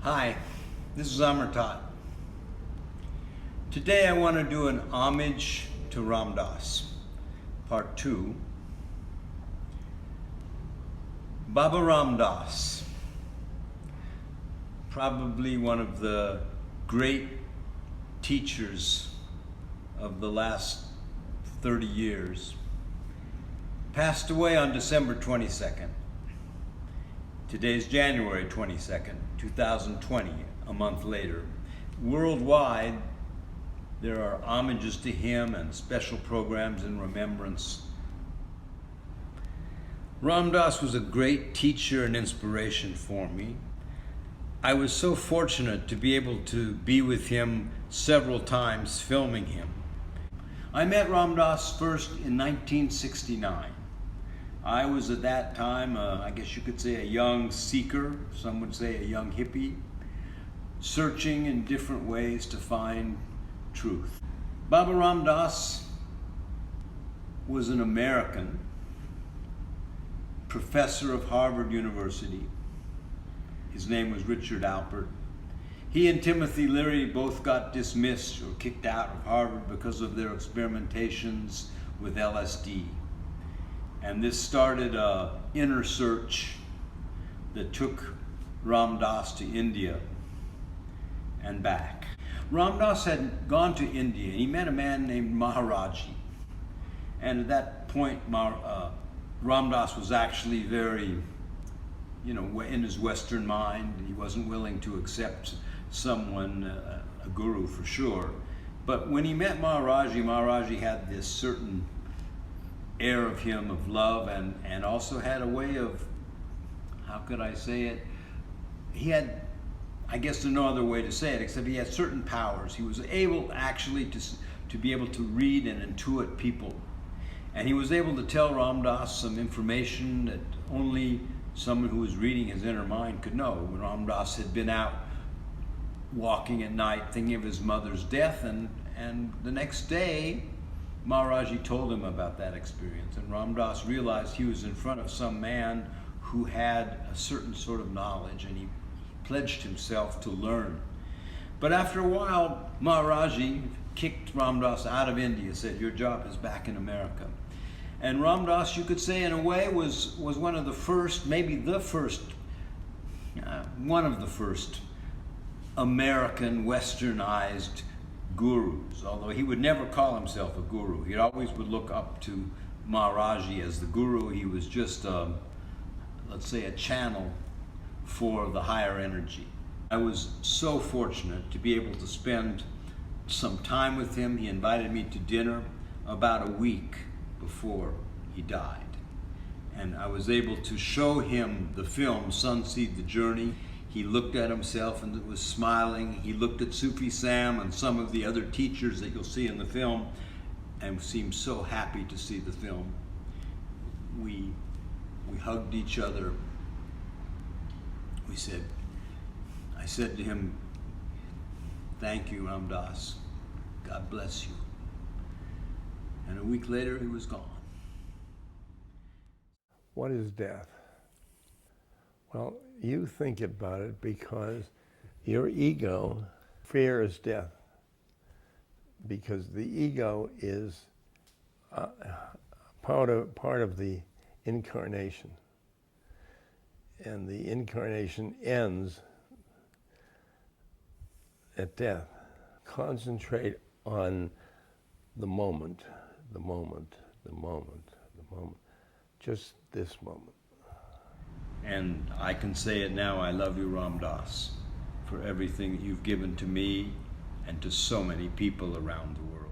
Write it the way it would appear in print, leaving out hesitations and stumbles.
Hi, this is Amartat. Today I want to do an homage to Ram Dass, part 2. Baba Ram Dass, probably one of the great teachers of the last 30 years, passed away on December 22nd. Today's January 22nd, 2020, a month later. Worldwide, there are homages to him and special programs in remembrance. Ram Dass was a great teacher and inspiration for me. I was so fortunate to be able to be with him several times filming him. I met Ram Dass first in 1969. I was at that time, I guess you could say, a young seeker, some would say a young hippie, searching in different ways to find truth. Baba Ram Dass was an American professor of Harvard University. His name was Richard Alpert. He and Timothy Leary both got dismissed or kicked out of Harvard because of their experimentations with LSD. And this started an inner search that took Ram Dass to India and back. Ram Dass had gone to India and he met a man named Maharaji. And at that point, Ram Dass was actually very, in his Western mind. He wasn't willing to accept someone, a guru for sure. But when he met Maharaji, Maharaji had this certain air of him of love and also had a way of, how could I say it? He had, I guess there's no other way to say it except he had certain powers. He was able actually to be able to read and intuit people. And he was able to tell Ram Dass some information that only someone who was reading his inner mind could know. When Ram Dass had been out walking at night thinking of his mother's death, and the next day Maharaji told him about that experience, and Ram Dass realized he was in front of some man who had a certain sort of knowledge, and he pledged himself to learn. But after a while, Maharaji kicked Ram Dass out of India, said, "Your job is back in America." And Ram Dass, you could say in a way, was one of the first, maybe the first, one of the first American westernized gurus, although he would never call himself a guru. He always would look up to Maharaji as the guru. He was just, let's say, a channel for the higher energy. I was so fortunate to be able to spend some time with him. He invited me to dinner about a week before he died. And I was able to show him the film, Sunseed the Journey. He looked at himself and was smiling. He looked at Sufi Sam and some of the other teachers that you'll see in the film and seemed so happy to see the film. We hugged each other. I said to him, "Thank you, Ram Dass. God bless you." And a week later, he was gone. What is death? Well, you think about it because your ego fears death, because the ego is part of the incarnation, and the incarnation ends at death. Concentrate on the moment, the moment, the moment, the moment, just this moment. And I can say it now, I love you, Ram Dass, for everything that you've given to me and to so many people around the world.